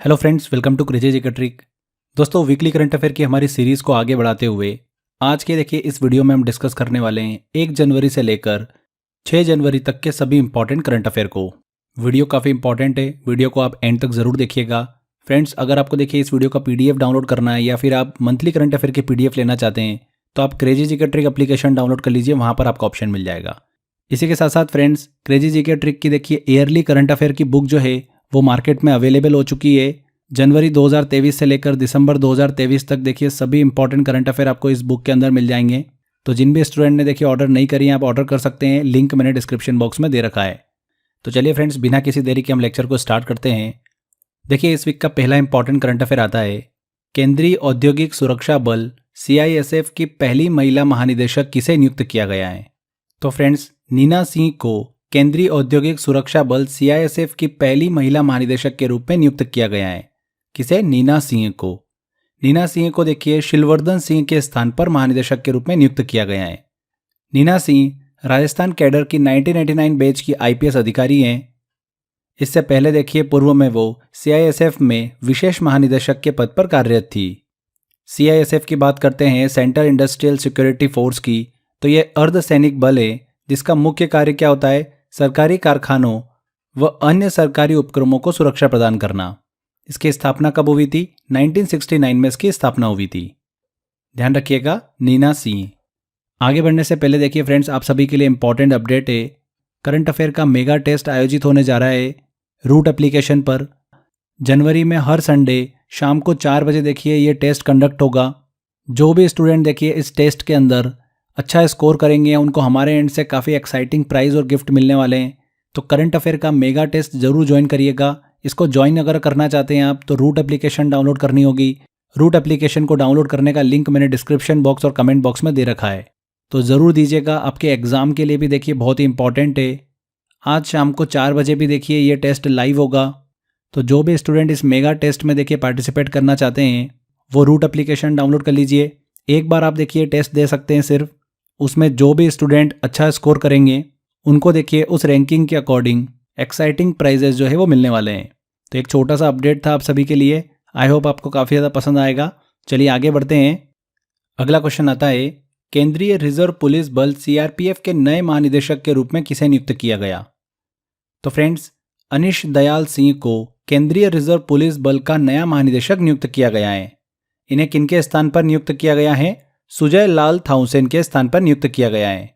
Hello friends, welcome to crazy GK trick. दोस्तों, weekly current affair की हमारी series को आगे बढ़ाते हुए आज के देखिए इस वीडियो में हम डिस्कस करने वाले हैं 1 जनवरी से लेकर 6 जनवरी तक के सभी इंपॉर्टेंट करंट अफेयर को। वीडियो काफ़ी इंपॉर्टेंट है, वीडियो को आप एंड तक ज़रूर देखिएगा। फ्रेंड्स, अगर आपको देखिए इस वीडियो का पीडीएफ डाउनलोड करना है या फिर आप मंथली करंट अफेयर के पीडीएफ लेना चाहते हैं तो आप crazy GK trick application download कर लीजिए, वहाँ पर आपका ऑप्शन मिल जाएगा। इसी के साथ साथ फ्रेंड्स, क्रेजी जीके ट्रिक की देखिए ईयरली करंट अफेयर की बुक जो है वो मार्केट में अवेलेबल हो चुकी है। जनवरी 2023 से लेकर दिसंबर 2023 तक देखिए सभी इंपॉर्टेंट करंट अफेयर आपको इस बुक के अंदर मिल जाएंगे। तो जिन भी स्टूडेंट ने देखिए ऑर्डर नहीं करी है, आप ऑर्डर कर सकते हैं, लिंक मैंने डिस्क्रिप्शन बॉक्स में दे रखा है। तो चलिए फ्रेंड्स, बिना किसी देरी के हम लेक्चर को स्टार्ट करते हैं। देखिए इस वीक का पहला इंपॉर्टेंट करंट अफेयर आता है, केंद्रीय औद्योगिक सुरक्षा बल CISF की पहली महिला महानिदेशक किसे नियुक्त किया गया है। तो फ्रेंड्स, नीना सिंह को केंद्रीय औद्योगिक सुरक्षा बल CISF की पहली महिला महानिदेशक के रूप में नियुक्त किया गया है। किसे? नीना सिंह को। नीना सिंह को देखिए शिलवर्धन सिंह के स्थान पर महानिदेशक के रूप में नियुक्त किया गया है। नीना सिंह राजस्थान कैडर की 1999 बैच की IPS अधिकारी हैं। इससे पहले देखिए पूर्व में वो CISF में विशेष महानिदेशक के पद पर कार्यरत थी। CISF की बात करते हैं, सेंट्रल इंडस्ट्रियल सिक्योरिटी फोर्स की, तो ये अर्धसैनिक बल है जिसका मुख्य कार्य क्या होता है? सरकारी कारखानों व अन्य सरकारी उपक्रमों को सुरक्षा प्रदान करना। इसकी स्थापना कब हुई थी? 1969 में इसकी स्थापना हुई थी। ध्यान रखिएगा, नीना सिंह। आगे बढ़ने से पहले देखिए फ्रेंड्स, आप सभी के लिए इंपॉर्टेंट अपडेट है। करंट अफेयर का मेगा टेस्ट आयोजित होने जा रहा है रूट एप्लीकेशन पर। जनवरी में हर संडे शाम को 4 बजे देखिए ये टेस्ट कंडक्ट होगा। जो भी स्टूडेंट देखिए इस टेस्ट के अंदर अच्छा स्कोर करेंगे उनको हमारे एंड से काफ़ी एक्साइटिंग प्राइज़ और गिफ्ट मिलने वाले हैं। तो करंट अफेयर का मेगा टेस्ट ज़रूर ज्वाइन करिएगा। इसको ज्वाइन अगर करना चाहते हैं आप तो रूट एप्लीकेशन डाउनलोड करनी होगी। रूट एप्लीकेशन को डाउनलोड करने का लिंक मैंने डिस्क्रिप्शन बॉक्स और कमेंट बॉक्स में दे रखा है, तो ज़रूर दीजिएगा। आपके एग्ज़ाम के लिए भी देखिए बहुत ही इंपॉर्टेंट है। आज शाम को 4 बजे भी देखिए ये टेस्ट लाइव होगा। तो जो भी स्टूडेंट इस मेगा टेस्ट में देखिए पार्टिसिपेट करना चाहते हैं वो रूट एप्लीकेशन डाउनलोड कर लीजिए। एक बार आप देखिए टेस्ट दे सकते हैं सिर्फ। उसमें जो भी स्टूडेंट अच्छा स्कोर करेंगे उनको देखिए उस रैंकिंग के अकॉर्डिंग एक्साइटिंग प्राइजेस जो है वो मिलने वाले हैं। तो एक छोटा सा अपडेट था आप सभी के लिए। आई होप आपको काफ़ी ज़्यादा पसंद आएगा। चलिए आगे बढ़ते हैं। अगला क्वेश्चन आता है, केंद्रीय रिजर्व पुलिस बल CRPF के नए महानिदेशक के रूप में किसे नियुक्त किया गया। तो फ्रेंड्स, अनिश दयाल सिंह को केंद्रीय रिजर्व पुलिस बल का नया महानिदेशक नियुक्त किया गया है। इन्हें किनके स्थान पर नियुक्त किया गया है? सुजय लाल थाउसेन के स्थान पर नियुक्त किया गया है।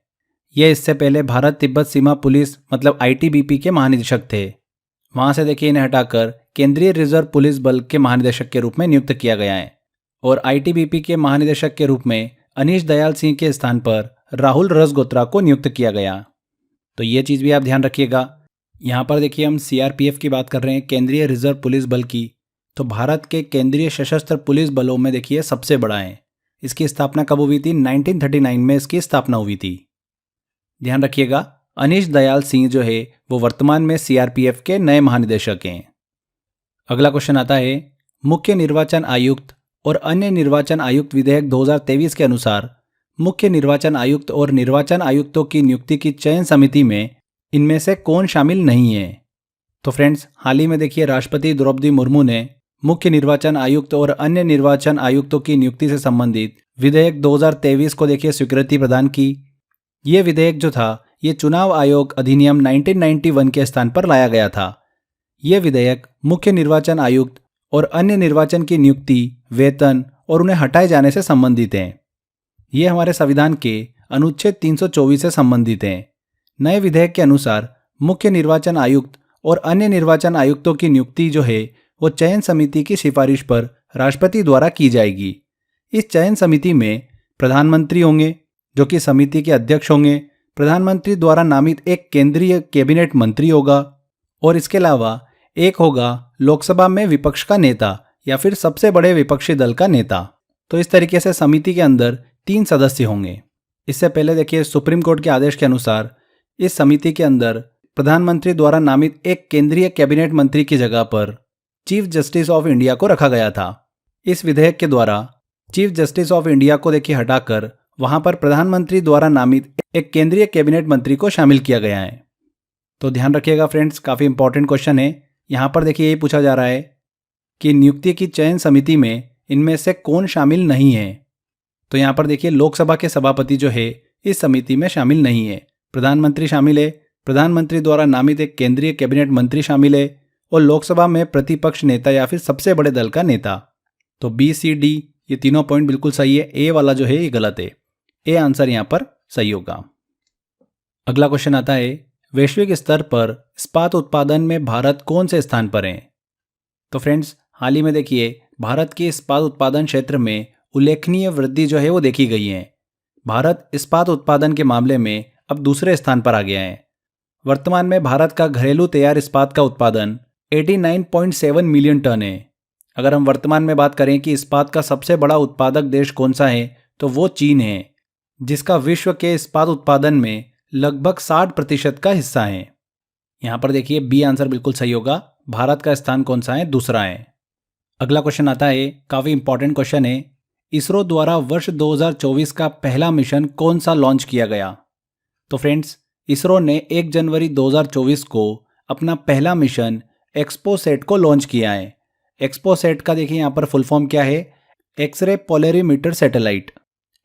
ये इससे पहले भारत तिब्बत सीमा पुलिस मतलब ITBP के महानिदेशक थे। वहाँ से देखिए इन्हें हटाकर केंद्रीय रिजर्व पुलिस बल के महानिदेशक के रूप में नियुक्त किया गया है। और ITBP के महानिदेशक के रूप में अनीश दयाल सिंह के स्थान पर राहुल रसगोत्रा को नियुक्त किया गया। तो ये चीज़ भी आप ध्यान रखिएगा। यहाँ पर देखिए हम CRPF की बात कर रहे हैं, केंद्रीय रिजर्व पुलिस बल की। तो भारत के केंद्रीय सशस्त्र पुलिस बलों में देखिए सबसे बड़ा है। इसकी स्थापना कब हुई थी? 1939 में इसकी स्थापना हुई थी। ध्यान रखिएगा, अनीश दयाल सिंह जो है वो वर्तमान में CRPF के नए महानिदेशक हैं। अगला क्वेश्चन आता है, मुख्य निर्वाचन आयुक्त और अन्य निर्वाचन आयुक्त विधेयक 2023 के अनुसार मुख्य निर्वाचन आयुक्त और निर्वाचन आयुक्तों की नियुक्ति की चयन समिति में इनमें से कौन शामिल नहीं है। तो फ्रेंड्स, हाल ही में देखिए राष्ट्रपति द्रौपदी मुर्मू ने मुख्य निर्वाचन आयुक्त और अन्य निर्वाचन आयुक्तों की नियुक्ति से संबंधित विधेयक 2023 को देखिए स्वीकृति प्रदान की। ये विधेयक जो था ये चुनाव आयोग अधिनियम 1991 के स्थान पर लाया गया था। ये विधेयक मुख्य निर्वाचन आयुक्त और अन्य निर्वाचन की नियुक्ति, वेतन और उन्हें हटाए जाने से संबंधित हैं। ये हमारे संविधान के अनुच्छेद 324 से संबंधित हैं। नए विधेयक के अनुसार मुख्य निर्वाचन आयुक्त और अन्य निर्वाचन आयुक्तों की नियुक्ति जो है वो चयन समिति की सिफारिश पर राष्ट्रपति द्वारा की जाएगी। इस चयन समिति में प्रधानमंत्री होंगे जो कि समिति के अध्यक्ष होंगे। प्रधानमंत्री द्वारा नामित एक केंद्रीय कैबिनेट मंत्री होगा और इसके अलावा एक होगा लोकसभा में विपक्ष का नेता या फिर सबसे बड़े विपक्षी दल का नेता। तो इस तरीके से समिति के अंदर 3 सदस्य होंगे। इससे पहले देखिए सुप्रीम कोर्ट के आदेश के अनुसार इस समिति के अंदर प्रधानमंत्री द्वारा नामित एक केंद्रीय कैबिनेट मंत्री की जगह पर चीफ जस्टिस ऑफ इंडिया को रखा गया था। इस विधेयक के द्वारा चीफ जस्टिस ऑफ इंडिया को देखिए हटाकर वहां पर प्रधानमंत्री द्वारा नामित एक केंद्रीय कैबिनेट मंत्री को शामिल किया गया है। तो ध्यान रखिएगा फ्रेंड्स, काफ़ी इंपॉर्टेंट क्वेश्चन है। यहाँ पर देखिए ये पूछा जा रहा है कि नियुक्ति की चयन समिति में इनमें से कौन शामिल नहीं है। तो यहाँ पर देखिए लोकसभा के सभापति जो है इस समिति में शामिल नहीं है। प्रधानमंत्री शामिल है, प्रधानमंत्री द्वारा नामित एक केंद्रीय कैबिनेट मंत्री शामिल है और लोकसभा में प्रतिपक्ष नेता या फिर सबसे बड़े दल का नेता। तो बी सी डी ये तीनों पॉइंट बिल्कुल सही है, ए वाला जो है ये गलत है। ए आंसर यहाँ पर सही होगा। अगला क्वेश्चन आता है, वैश्विक स्तर पर इस्पात उत्पादन में भारत कौन से स्थान पर है। तो फ्रेंड्स हाल ही में देखिए भारत के इस्पात उत्पादन क्षेत्र में उल्लेखनीय वृद्धि जो है वो देखी गई है। भारत इस्पात उत्पादन के मामले में अब दूसरे स्थान पर आ गया है। वर्तमान में भारत का घरेलू तैयार इस्पात का उत्पादन 89.7 मिलियन टन है। अगर हम वर्तमान में बात करें कि इस्पात का सबसे बड़ा उत्पादक देश कौन सा है तो वो चीन है, जिसका विश्व के इस्पात उत्पादन में लगभग 60% का हिस्सा है। यहाँ पर देखिए बी आंसर बिल्कुल सही होगा। भारत का स्थान कौन सा है, दूसरा है। अगला क्वेश्चन आता है, काफ़ी इंपॉर्टेंट क्वेश्चन है। इसरो द्वारा वर्ष 2024 का पहला मिशन कौन सा लॉन्च किया गया। तो फ्रेंड्स इसरो ने 1 जनवरी 2024 को अपना पहला मिशन एक्सपोसैट को लॉन्च किया है। एक्सपोसैट का देखिए यहाँ पर फुल फॉर्म क्या है, एक्सरे पोलरीमीटर सैटेलाइट।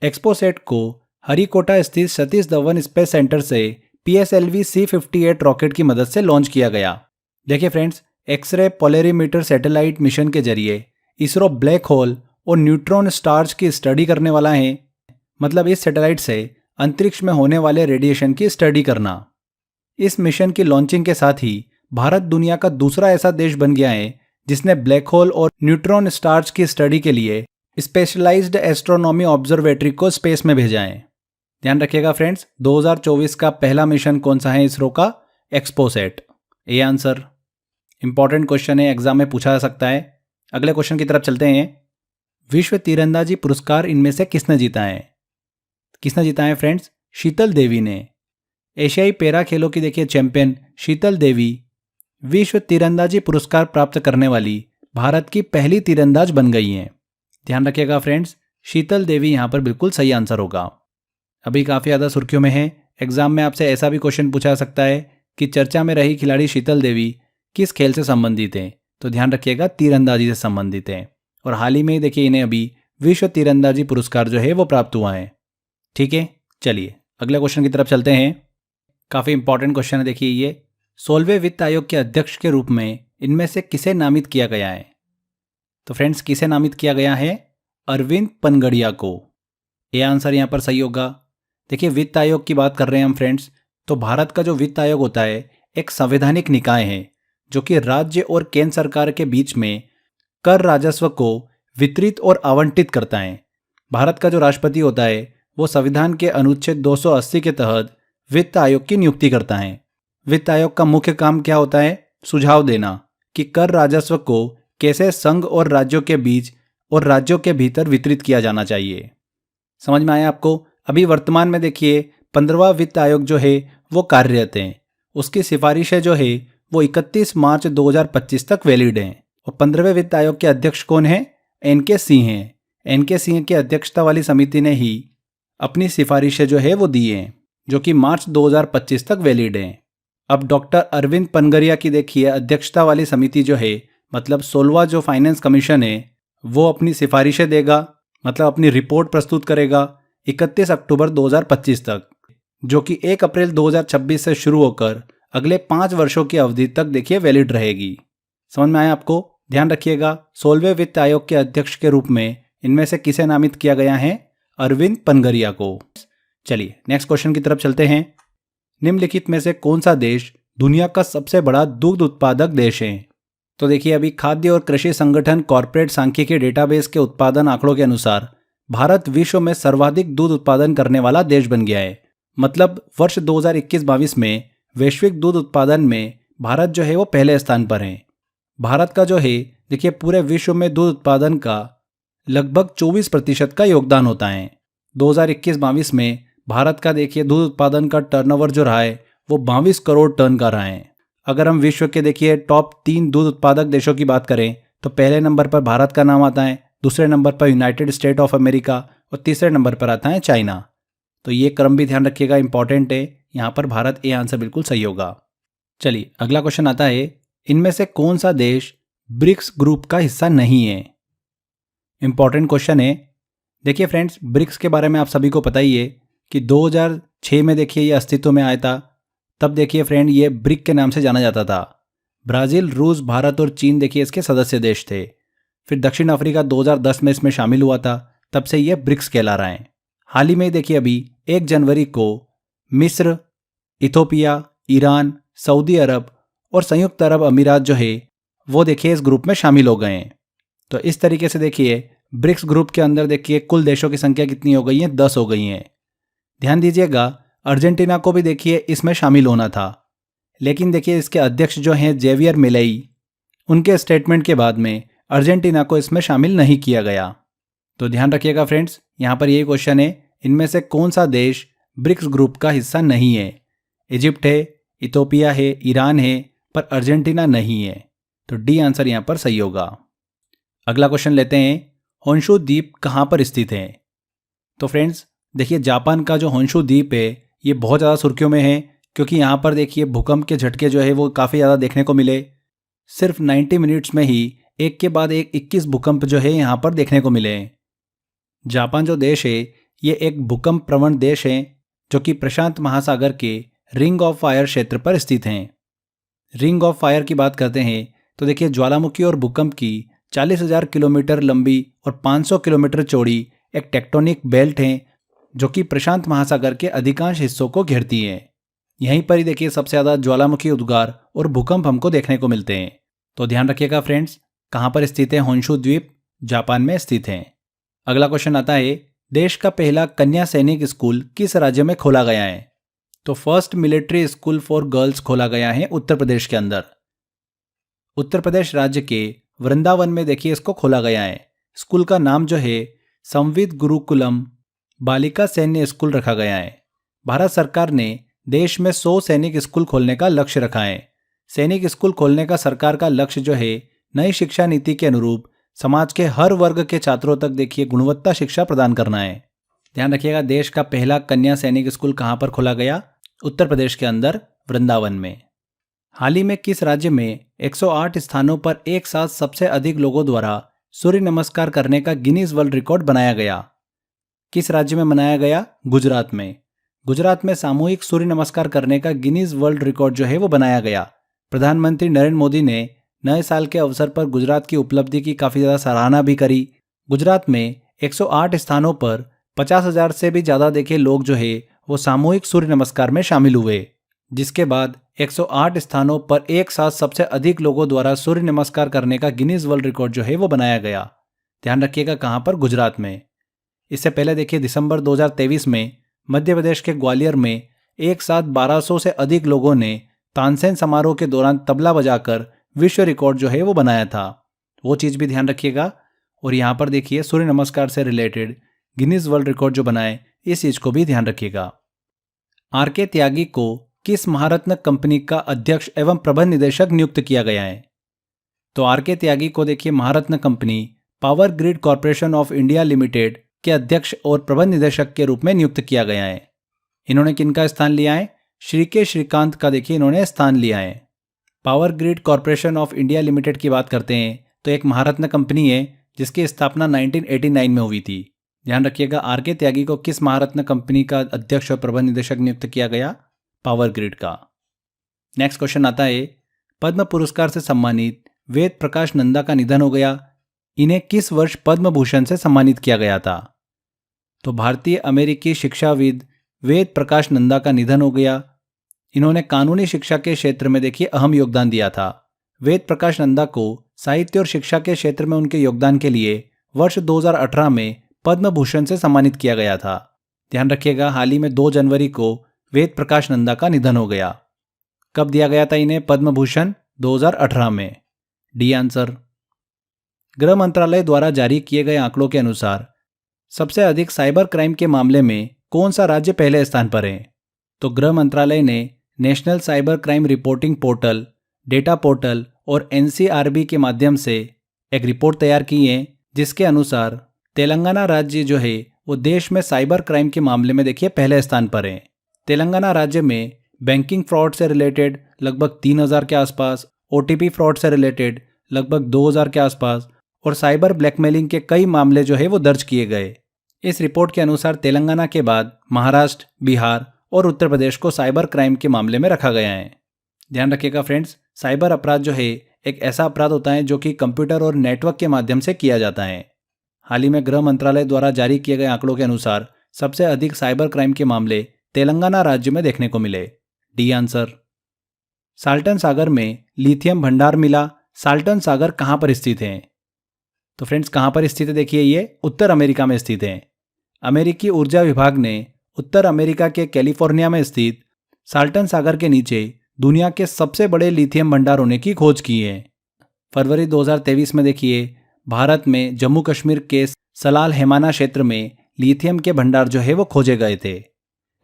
एक्सपोसैट को हरिकोटा स्थित सतीश धवन स्पेस सेंटर से PSLV C58 रॉकेट की मदद से लॉन्च किया गया। देखिए friends X-ray polarimeter satellite mission के जरिए इसरो ब्लैक होल और न्यूट्रॉन स्टार्स की स्टडी करने वाला है। मतलब इस सैटेलाइट से अंतरिक्ष में होने वाले रेडिएशन की स्टडी करना। इस मिशन की लॉन्चिंग के साथ ही भारत दुनिया का दूसरा ऐसा देश बन गया है जिसने ब्लैक होल और न्यूट्रॉन स्टार्स की स्टडी के लिए स्पेशलाइज्ड एस्ट्रोनॉमी ऑब्जर्वेटरी को स्पेस में भेजा है। ध्यान रखिएगा फ्रेंड्स 2024 का पहला मिशन कौन सा है इसरो का, XPoSat. A answer. Important question है, एग्जाम में पूछा जा सकता है। अगले क्वेश्चन की तरफ चलते हैं। विश्व तीरंदाजी पुरस्कार इनमें से किसने जीता है। किसने जीता है फ्रेंड्स, शीतल देवी ने। एशियाई पैरा खेलों की देखिए चैंपियन शीतल देवी विश्व तीरंदाजी पुरस्कार प्राप्त करने वाली भारत की पहली तीरंदाज बन गई हैं। ध्यान रखिएगा फ्रेंड्स, शीतल देवी यहाँ पर बिल्कुल सही आंसर होगा। अभी काफ़ी ज़्यादा सुर्खियों में है। एग्जाम में आपसे ऐसा भी क्वेश्चन पूछा जा सकता है कि चर्चा में रही खिलाड़ी शीतल देवी किस खेल से संबंधित हैं। तो ध्यान रखिएगा तीरंदाजी से संबंधित हैं और हाल ही में देखिए इन्हें अभी विश्व तीरंदाजी पुरस्कार जो है वो प्राप्त हुआ है। ठीक है, चलिए अगले क्वेश्चन की तरफ चलते हैं। काफ़ी इंपॉर्टेंट क्वेश्चन है, देखिए ये 16वें वित्त आयोग के अध्यक्ष के रूप में इनमें से किसे नामित किया गया है। तो फ्रेंड्स किसे नामित किया गया है, अरविंद पनगड़िया को। ये आंसर यहाँ पर सही होगा। देखिए वित्त आयोग की बात कर रहे हैं हम फ्रेंड्स, तो भारत का जो वित्त आयोग होता है एक संवैधानिक निकाय है जो कि राज्य और केंद्र सरकार के बीच में कर राजस्व को वितरित और आवंटित करता है। भारत का जो राष्ट्रपति होता है वो संविधान के अनुच्छेद 280 के तहत वित्त आयोग की नियुक्ति करता है। वित्त आयोग का मुख्य काम क्या होता है, सुझाव देना कि कर राजस्व को कैसे संघ और राज्यों के बीच और राज्यों के भीतर वितरित किया जाना चाहिए। समझ में आया आपको। अभी वर्तमान में देखिए 15वां वित्त आयोग जो है वो कार्यरत है। उसकी सिफारिशें जो है वो 31 मार्च 2025 तक वैलिड हैं। और 15वें वित्त आयोग के अध्यक्ष कौन है, NK सिंह हैं। NK सिंह की अध्यक्षता वाली समिति ने ही अपनी सिफारिशें जो है वो दी हैं जो कि मार्च 2025 तक वैलिड हैं। अब डॉक्टर अरविंद पनगड़िया की देखिए अध्यक्षता वाली समिति जो है, मतलब 16वां जो फाइनेंस कमीशन है वो अपनी सिफारिशें देगा, मतलब अपनी रिपोर्ट प्रस्तुत करेगा 31 अक्टूबर 2025 तक, जो कि 1 अप्रैल 2026 से शुरू होकर अगले 5 वर्षों की अवधि तक देखिए वैलिड रहेगी। समझ में आया आपको। ध्यान रखिएगा 16वें वित्त आयोग के अध्यक्ष के रूप में इनमें से किसे नामित किया गया है, अरविंद पनगड़िया को। चलिए नेक्स्ट क्वेश्चन की तरफ चलते हैं। निम्नलिखित में से कौन सा देश दुनिया का सबसे बड़ा दुग्ध उत्पादक देश है। तो देखिए अभी खाद्य और कृषि संगठन कॉर्पोरेट सांख्यिकी डेटाबेस के उत्पादन आंकड़ों के अनुसार भारत विश्व में सर्वाधिक दूध उत्पादन करने वाला देश बन गया है। मतलब वर्ष 2021-22 में वैश्विक दूध उत्पादन में भारत जो है वो पहले स्थान पर है। भारत का जो है देखिए पूरे विश्व में दूध उत्पादन का लगभग 24% का योगदान होता है। 2021-22 में भारत का देखिए दूध उत्पादन का टर्नओवर जो रहा है वो 22 करोड़ टन का रहा है। अगर हम विश्व के देखिए टॉप 3 दूध उत्पादक देशों की बात करें तो पहले नंबर पर भारत का नाम आता है, दूसरे नंबर पर यूनाइटेड स्टेट ऑफ अमेरिका और तीसरे नंबर पर आता है चाइना। तो ये क्रम भी ध्यान रखिएगा, इंपॉर्टेंट है। यहाँ पर भारत, ए आंसर बिल्कुल सही होगा। चलिए अगला क्वेश्चन आता है, इनमें से कौन सा देश ब्रिक्स ग्रुप का हिस्सा नहीं है? इंपॉर्टेंट क्वेश्चन है। देखिए फ्रेंड्स, ब्रिक्स के बारे में आप सभी को पता ही है कि 2006 में देखिए ये अस्तित्व में आया था। तब देखिए फ्रेंड, ये ब्रिक के नाम से जाना जाता था। ब्राज़ील, रूस, भारत और चीन देखिए इसके सदस्य देश थे। फिर दक्षिण अफ्रीका 2010 में इसमें शामिल हुआ था। तब से ये ब्रिक्स कहला रहा है। हाल ही में देखिए अभी 1 जनवरी को मिस्र, इथोपिया, ईरान, सऊदी अरब और संयुक्त अरब अमीरात जो है वो देखिए इस ग्रुप में शामिल हो गए हैं। तो इस तरीके से देखिए ब्रिक्स ग्रुप के अंदर देखिए कुल देशों की संख्या कितनी हो गई है? 10 हो गई हैं। ध्यान दीजिएगा, अर्जेंटीना को भी देखिए इसमें शामिल होना था, लेकिन देखिए इसके अध्यक्ष जो हैं जेवियर मिलेई, उनके स्टेटमेंट के बाद में अर्जेंटीना को इसमें शामिल नहीं किया गया। तो ध्यान रखिएगा फ्रेंड्स, यहाँ पर यही क्वेश्चन है, इनमें से कौन सा देश ब्रिक्स ग्रुप का हिस्सा नहीं है? इजिप्ट है, इथोपिया है, ईरान है, पर अर्जेंटीना नहीं है। तो डी आंसर यहाँ पर सही होगा। अगला क्वेश्चन लेते हैं, होन्शु द्वीप कहाँ पर स्थित है? तो फ्रेंड्स देखिए, जापान का जो होन्शु द्वीप है ये बहुत ज़्यादा सुर्खियों में है, क्योंकि यहाँ पर देखिए भूकंप के झटके जो है वो काफ़ी ज़्यादा देखने को मिले। सिर्फ 90 मिनट्स में ही एक के बाद एक 21 भूकंप जो है यहाँ पर देखने को मिले हैं। जापान जो देश है ये एक भूकंप प्रवण देश है, जो कि प्रशांत महासागर के रिंग ऑफ फायर क्षेत्र पर स्थित हैं। रिंग ऑफ फायर की बात करते हैं तो देखिए ज्वालामुखी और भूकंप की 40,000 किलोमीटर लंबी और 500 किलोमीटर चौड़ी एक टेक्टोनिक बेल्ट है, जो कि प्रशांत महासागर के अधिकांश हिस्सों को घेरती है। यहीं पर ही देखिए सबसे ज़्यादा ज्वालामुखी उद्गार और भूकंप हमको देखने को मिलते हैं। तो ध्यान रखिएगा फ्रेंड्स, कहाँ पर स्थित है होन्शु द्वीप? जापान में स्थित है। अगला क्वेश्चन आता है, देश का पहला कन्या सैनिक स्कूल किस राज्य में खोला गया है? तो first military school for girls खोला गया है उत्तर प्रदेश के अंदर। उत्तर प्रदेश राज्य के वृंदावन में देखिए इसको खोला गया है। स्कूल का नाम जो है संविद गुरुकुलम बालिका सैन्य स्कूल रखा गया है। भारत सरकार ने देश में 100 सैनिक स्कूल खोलने का लक्ष्य रखा है। सैनिक स्कूल खोलने का सरकार का लक्ष्य जो है नई शिक्षा नीति के अनुरूप समाज के हर वर्ग के छात्रों तक देखिए गुणवत्ता शिक्षा प्रदान करना है। ध्यान रखिएगा, देश का पहला कन्या सैनिक स्कूल कहाँ पर खोला गया? उत्तर प्रदेश के अंदर वृंदावन में। हाल ही में किस राज्य में 108 स्थानों पर एक साथ सबसे अधिक लोगों द्वारा सूर्य नमस्कार करने का गिनीज वर्ल्ड रिकॉर्ड बनाया गया? किस राज्य में मनाया गया? गुजरात में। गुजरात में सामूहिक सूर्य नमस्कार करने का गिनीज वर्ल्ड रिकॉर्ड जो है वो बनाया गया। प्रधानमंत्री नरेंद्र मोदी ने नए साल के अवसर पर गुजरात की उपलब्धि की काफ़ी ज़्यादा सराहना भी करी। गुजरात में 108 स्थानों पर 50,000 से भी ज़्यादा देखे लोग जो है वो सामूहिक सूर्य नमस्कार में शामिल हुए, जिसके बाद 108 स्थानों पर एक साथ सबसे अधिक लोगों द्वारा सूर्य नमस्कार करने का गिनीज वर्ल्ड रिकॉर्ड जो है वो बनाया गया। ध्यान रखिएगा, कहाँ पर? गुजरात में। इससे पहले देखिए दिसंबर 2023 में मध्य प्रदेश के ग्वालियर में एक साथ 1200 से अधिक लोगों ने तानसेन समारोह के दौरान तबला बजाकर विश्व रिकॉर्ड जो है वो बनाया था। वो चीज़ भी ध्यान रखिएगा। और यहाँ पर देखिए सूर्य नमस्कार से रिलेटेड गिनीज वर्ल्ड रिकॉर्ड जो बनाए, इस चीज़ को भी ध्यान रखिएगा। आर.के. त्यागी को किस महारत्न कंपनी का अध्यक्ष एवं प्रबंध निदेशक नियुक्त किया गया है? तो आर.के. त्यागी को देखिए Maharatna company Power Grid Corporation of India Limited के अध्यक्ष और प्रबंध निदेशक के रूप में नियुक्त किया गया है। इन्होंने किनका स्थान लिया है? श्री के श्रीकांत का देखिए इन्होंने स्थान लिया है। Power Grid Corporation of India limited की बात करते हैं तो एक महारत्न कंपनी है जिसकी स्थापना 1989 में हुई थी। ध्यान रखिएगा, आर.के. त्यागी को किस महारत्न कंपनी का अध्यक्ष और प्रबंध निदेशक नियुक्त किया गया? पावर ग्रिड का। नेक्स्ट क्वेश्चन आता है, पद्म पुरस्कार से सम्मानित वेद प्रकाश नंदा का निधन हो गया। इन्हें किस वर्ष पद्म भूषण से सम्मानित किया गया था? तो भारतीय अमेरिकी शिक्षाविद वेद प्रकाश नंदा का निधन हो गया। इन्होंने कानूनी शिक्षा के क्षेत्र में देखिए अहम योगदान दिया था। वेद प्रकाश नंदा को साहित्य और शिक्षा के क्षेत्र में उनके योगदान के लिए वर्ष 2018 में पद्म भूषण से सम्मानित किया गया था। ध्यान रखिएगा, हाल ही में 2 जनवरी को वेद प्रकाश नंदा का निधन हो गया। कब दिया गया था इन्हें पद्म भूषण? 2018 में। D answer. गृह मंत्रालय द्वारा जारी किए गए आंकड़ों के अनुसार सबसे अधिक साइबर क्राइम के मामले में कौन सा राज्य पहले स्थान पर है? तो गृह मंत्रालय ने national cyber crime reporting portal, data portal और एनसीआरबी के माध्यम से एक रिपोर्ट तैयार की है, जिसके अनुसार तेलंगाना राज्य जो है वो देश में साइबर क्राइम के मामले में देखिए पहले स्थान पर है। तेलंगाना राज्य में बैंकिंग फ्रॉड से रिलेटेड लगभग 3,000 के आसपास, ओटीपी फ्रॉड से रिलेटेड लगभग 2000 के आसपास और साइबर ब्लैकमेलिंग के कई मामले जो है वो दर्ज किए गए। इस रिपोर्ट के अनुसार तेलंगाना के बाद महाराष्ट्र, बिहार और उत्तर प्रदेश को साइबर क्राइम के मामले में रखा गया है। ध्यान रखिएगा फ्रेंड्स, साइबर अपराध जो है एक ऐसा अपराध होता है जो कि कंप्यूटर और नेटवर्क के माध्यम से किया जाता है। हाल ही में गृह मंत्रालय द्वारा जारी किए गए आंकड़ों के अनुसार सबसे अधिक साइबर क्राइम के मामले तेलंगाना राज्य में देखने को मिले। D answer. साल्टन सागर में लिथियम भंडार मिला। साल्टन सागर कहाँ पर स्थित है? तो फ्रेंड्स कहाँ पर स्थित है? देखिए ये उत्तर अमेरिका में स्थित है। अमेरिकी ऊर्जा विभाग ने उत्तर अमेरिका के कैलिफोर्निया में स्थित साल्टन सागर के नीचे दुनिया के सबसे बड़े लिथियम भंडार होने की खोज की है। फरवरी 2023 में देखिए भारत में जम्मू कश्मीर के सलाल हेमाना क्षेत्र में लिथियम के भंडार जो है वो खोजे गए थे।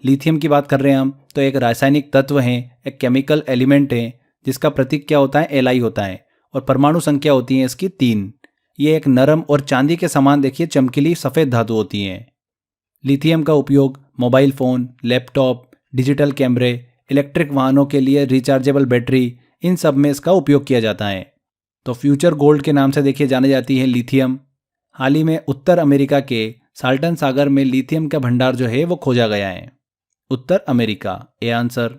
लिथियम की बात कर रहे हैं हम, तो एक रासायनिक तत्व है, एक केमिकल एलिमेंट है जिसका प्रतीक क्या होता है? Li होता है और परमाणु संख्या होती है इसकी 3। ये एक नरम और चांदी के समान देखिए चमकीली सफ़ेद धातु होती है। लिथियम का उपयोग मोबाइल फ़ोन, लैपटॉप, डिजिटल कैमरे, इलेक्ट्रिक वाहनों के लिए रिचार्जेबल बैटरी, इन सब में इसका उपयोग किया जाता है। तो फ्यूचर गोल्ड के नाम से देखिए जानी जाती है लिथियम। हाल ही में उत्तर अमेरिका के साल्टन सागर में लिथियम का भंडार जो है वो खोजा गया है। उत्तर अमेरिका, ए आंसर।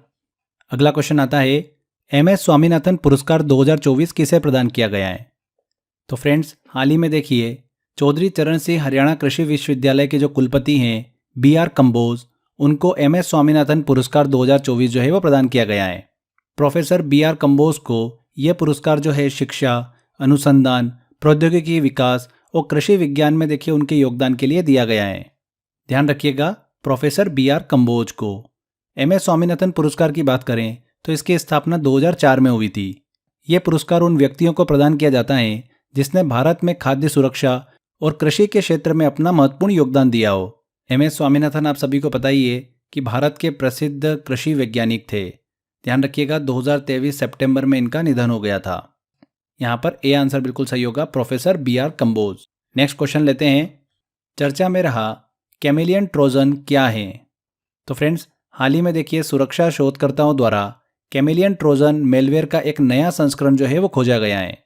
अगला क्वेश्चन आता है, MS स्वामीनाथन पुरस्कार 2024 किसे प्रदान किया गया है? तो फ्रेंड्स हाल ही में देखिए चौधरी चरण सिंह हरियाणा कृषि विश्वविद्यालय के जो कुलपति हैं BR कंबोज, उनको MS स्वामीनाथन पुरस्कार 2024 जो है वो प्रदान किया गया है। प्रोफेसर BR कंबोज को यह पुरस्कार जो है शिक्षा, अनुसंधान, प्रौद्योगिकी विकास और कृषि विज्ञान में देखिए उनके योगदान के लिए दिया गया है। ध्यान रखिएगा, प्रोफेसर BR कंबोज को। MS स्वामीनाथन पुरस्कार की बात करें तो इसकी स्थापना 2004 में हुई थी। ये पुरस्कार उन व्यक्तियों को प्रदान किया जाता है जिसने भारत में खाद्य सुरक्षा और कृषि के क्षेत्र में अपना महत्वपूर्ण योगदान दिया हो। MS स्वामीनाथन आप सभी को पता ही है कि भारत के प्रसिद्ध कृषि वैज्ञानिक थे। ध्यान रखिएगा 2023 सितंबर में इनका निधन हो गया था। यहाँ पर ए आंसर बिल्कुल सही होगा, professor BR Kamboj. Next question लेते हैं, चर्चा में रहा कैमेलियन ट्रोजन क्या है? तो फ्रेंड्स हाल ही में देखिए सुरक्षा शोधकर्ताओं द्वारा कैमेलियन ट्रोजन मेलवेयर का एक नया संस्करण जो है वो खोजा गया है।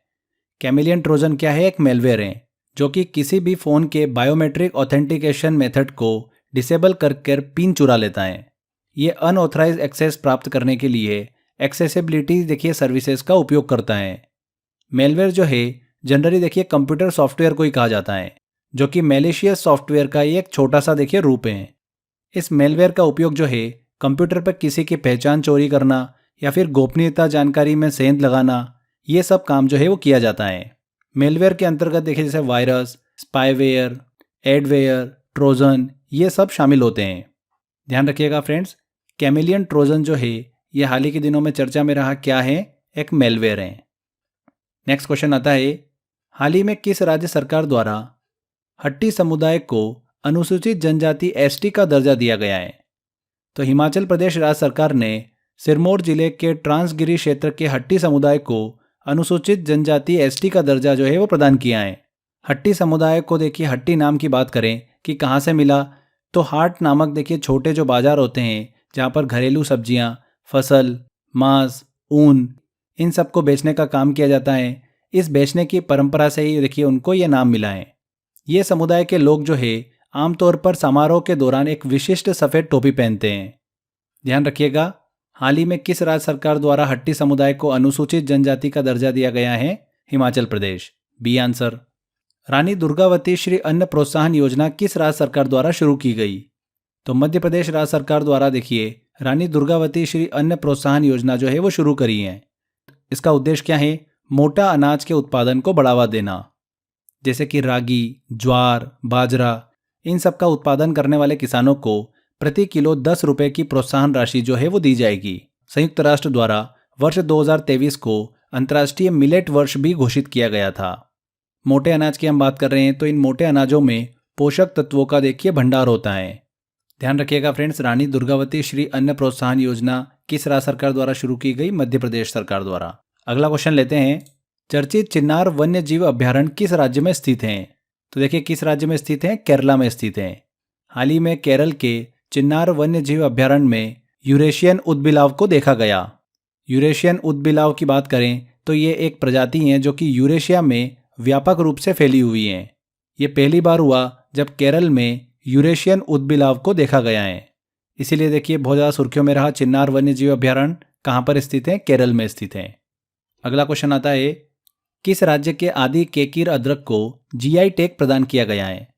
कैमेलियन ट्रोजन क्या है? एक मेलवेयर है जो कि किसी भी फ़ोन के बायोमेट्रिक ऑथेंटिकेशन मेथड को डिसेबल कर पिन चुरा लेता है। ये अनऑथराइज एक्सेस प्राप्त करने के लिए एक्सेसिबिलिटी देखिए सर्विसेज का उपयोग करता है। मेलवेयर जो है जनरली देखिए कंप्यूटर सॉफ्टवेयर को ही कहा जाता है, जो कि मैलिशियस सॉफ्टवेयर का एक छोटा सा देखिए रूप है। इस मेलवेयर का उपयोग जो है कंप्यूटर पर किसी की पहचान चोरी करना या फिर गोपनीयता जानकारी में सेंध लगाना, ये सब काम जो है वो किया जाता है। मेलवेयर के अंतर्गत देखिए जैसे वायरस, स्पाईवेयर, एडवेयर, ट्रोजन, ये सब शामिल होते हैं। ध्यान रखिएगा फ्रेंड्स, कैमेलियन ट्रोजन जो है ये हाल ही के दिनों में चर्चा में रहा क्या है? एक मेलवेयर है। नेक्स्ट क्वेश्चन आता है, हाल ही में किस राज्य सरकार द्वारा हट्टी समुदाय को अनुसूचित जनजाति ST का दर्जा दिया गया है? तो हिमाचल प्रदेश राज्य सरकार ने सिरमौर जिले के ट्रांसगिरी क्षेत्र के हट्टी समुदाय को अनुसूचित जनजाति ST का दर्जा जो है वो प्रदान किया है। हट्टी समुदाय को देखिए हट्टी नाम की बात करें कि कहाँ से मिला, तो हाट नामक देखिए छोटे जो बाजार होते हैं जहाँ पर घरेलू सब्जियाँ, फसल, मांस, ऊन, इन सब को बेचने का काम किया जाता है। इस बेचने की परंपरा से ही देखिए उनको ये नाम मिला है। ये समुदाय के लोग जो है आमतौर पर समारोह के दौरान एक विशिष्ट सफ़ेद टोपी पहनते हैं। ध्यान रखिएगा, हाल ही में किस राज्य सरकार द्वारा हट्टी समुदाय को अनुसूचित जनजाति का दर्जा दिया गया है? Himachal Pradesh, B answer. रानी दुर्गावती श्री अन्न प्रोत्साहन योजना किस राज्य सरकार द्वारा शुरू की गई? तो मध्य प्रदेश राज्य सरकार द्वारा देखिए रानी दुर्गावती श्री अन्न प्रोत्साहन योजना जो है वो शुरू करी है। इसका उद्देश्य क्या है? मोटा अनाज के उत्पादन को बढ़ावा देना, जैसे कि रागी, ज्वार, बाजरा, इन सब का उत्पादन करने वाले किसानों को प्रति किलो 10 रुपये की प्रोत्साहन राशि जो है वो दी जाएगी। संयुक्त राष्ट्र द्वारा वर्ष 2023 को अंतर्राष्ट्रीय मिलेट वर्ष भी घोषित किया गया था। मोटे अनाज की हम बात कर रहे हैं तो इन मोटे अनाजों में पोषक तत्वों का देखिए भंडार होता है। ध्यान रखिएगा फ्रेंड्स, रानी दुर्गावती श्री अन्न प्रोत्साहन योजना किस राज्य सरकार द्वारा शुरू की गई? मध्य प्रदेश सरकार द्वारा। अगला क्वेश्चन लेते हैं, चर्चित चिन्नार वन्य जीव अभ्यारण्य किस राज्य में स्थित हैं? तो देखिए किस राज्य में स्थित हैं? केरला में स्थित हैं। हाल ही में केरल के चिन्नार वन्य जीव अभ्यारण्य में यूरेशियन ऊदबिलाव को देखा गया। यूरेशियन ऊदबिलाव की बात करें तो ये एक प्रजाति हैं जो कि यूरेशिया में व्यापक रूप से फैली हुई हैं। ये पहली बार हुआ जब केरल में यूरेशियन ऊदबिलाव को देखा गया है। इसीलिए देखिए बहुत ज़्यादा सुर्खियों में रहा चिन्नार वन्यजीव अभयारण्य कहाँ पर स्थित है, केरल में स्थित है। अगला क्वेश्चन आता है, किस राज्य के आदि केकिर अदरक को जीआई टैग प्रदान किया गया है?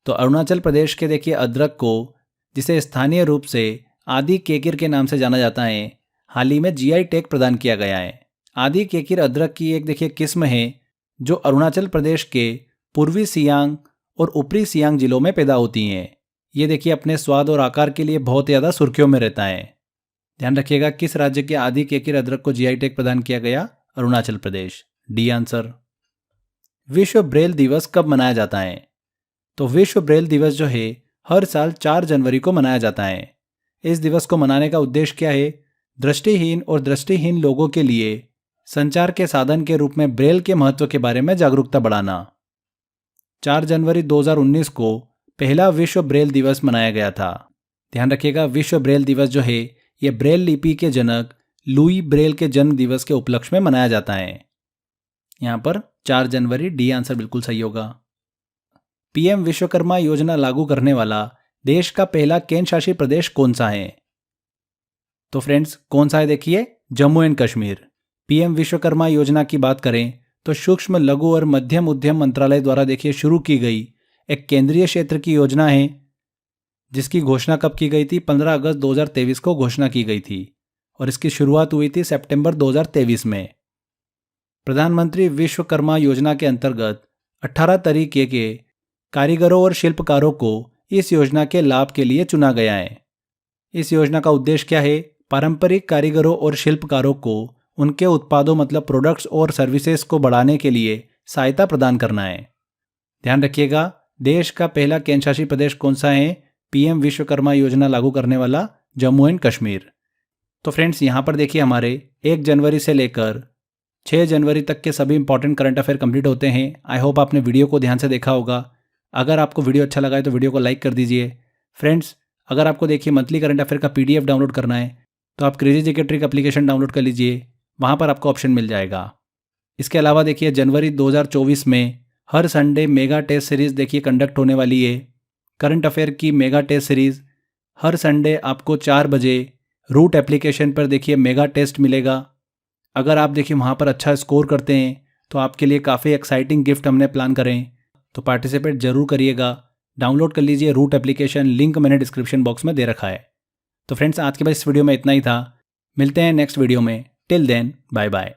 तो अरुणाचल प्रदेश के देखिए अदरक को, जिसे स्थानीय रूप से आदि केकिर के नाम से जाना जाता है, हाल ही में जीआई टैग प्रदान किया गया है। आदि केकिर अदरक की एक देखिए किस्म है जो अरुणाचल प्रदेश के पूर्वी सियांग और ऊपरी सियांग जिलों में पैदा होती हैं। ये देखिए अपने स्वाद और आकार के लिए बहुत ज़्यादा सुर्खियों में रहता है। ध्यान रखिएगा, किस राज्य के आदि केकिर अदरक को जीआई टैग प्रदान किया गया? Arunachal Pradesh, D answer. विश्व ब्रेल दिवस कब मनाया जाता है? तो विश्व ब्रेल दिवस जो है हर साल 4 जनवरी को मनाया जाता है। इस दिवस को मनाने का उद्देश्य क्या है? दृष्टिहीन और दृष्टिहीन लोगों के लिए संचार के साधन के रूप में ब्रेल के महत्व के बारे में जागरूकता बढ़ाना। 4 जनवरी 2019 को पहला विश्व ब्रेल दिवस मनाया गया था। ध्यान रखिएगा, विश्व ब्रेल दिवस जो है यह ब्रेल लिपि के जनक लुई ब्रेल के जन्म दिवस के उपलक्ष्य में मनाया जाता है। यहाँ पर 4 जनवरी, डी आंसर बिल्कुल सही होगा। पीएम विश्वकर्मा योजना लागू करने वाला देश का पहला केंद्र शासित प्रदेश कौन सा है? तो फ्रेंड्स कौन सा है? देखिए जम्मू एंड कश्मीर। पीएम विश्वकर्मा योजना की बात करें तो सूक्ष्म लघु और मध्यम उद्यम मंत्रालय द्वारा देखिए शुरू की गई एक केंद्रीय क्षेत्र की योजना है, जिसकी घोषणा कब की गई थी? 15 अगस्त 2023 को घोषणा की गई थी और इसकी शुरुआत हुई थी सितंबर 2023 में। प्रधानमंत्री विश्वकर्मा योजना के अंतर्गत 18 तरीके के कारीगरों और शिल्पकारों को इस योजना के लाभ के लिए चुना गया है। इस योजना का उद्देश्य क्या है? पारंपरिक कारीगरों और शिल्पकारों को उनके उत्पादों मतलब प्रोडक्ट्स और सर्विसेज को बढ़ाने के लिए सहायता प्रदान करना है। ध्यान रखिएगा, देश का पहला केंद्र शासित प्रदेश कौन सा है? पीएम विश्वकर्मा योजना लागू करने वाला जम्मू एंड कश्मीर। तो फ्रेंड्स यहाँ पर देखिए हमारे 1 जनवरी से लेकर 6 जनवरी तक के सभी इंपॉर्टेंट करंट अफेयर कंप्लीट होते हैं। आई होप आपने वीडियो को ध्यान से देखा होगा। अगर आपको वीडियो अच्छा लगा है तो वीडियो को लाइक कर दीजिए। फ्रेंड्स अगर आपको देखिए मंथली करंट अफेयर का पीडीएफ डाउनलोड करना है तो आप crazy GK trick application download कर लीजिए, वहाँ पर आपको ऑप्शन मिल जाएगा। इसके अलावा देखिए जनवरी 2024 में हर संडे मेगा टेस्ट सीरीज़ देखिए कंडक्ट होने वाली है। करंट अफेयर की मेगा टेस्ट सीरीज़ हर संडे आपको 4 बजे रूट एप्लीकेशन पर देखिए मेगा टेस्ट मिलेगा। अगर आप देखिए वहाँ पर अच्छा स्कोर करते हैं तो आपके लिए काफ़ी एक्साइटिंग गिफ्ट हमने प्लान करें, तो पार्टिसिपेट जरूर करिएगा। डाउनलोड कर लीजिए रूट एप्लीकेशन, लिंक मैंने डिस्क्रिप्शन बॉक्स में दे रखा है। तो फ्रेंड्स आज के बाद इस वीडियो में इतना ही था। मिलते हैं नेक्स्ट वीडियो में। Till then bye bye.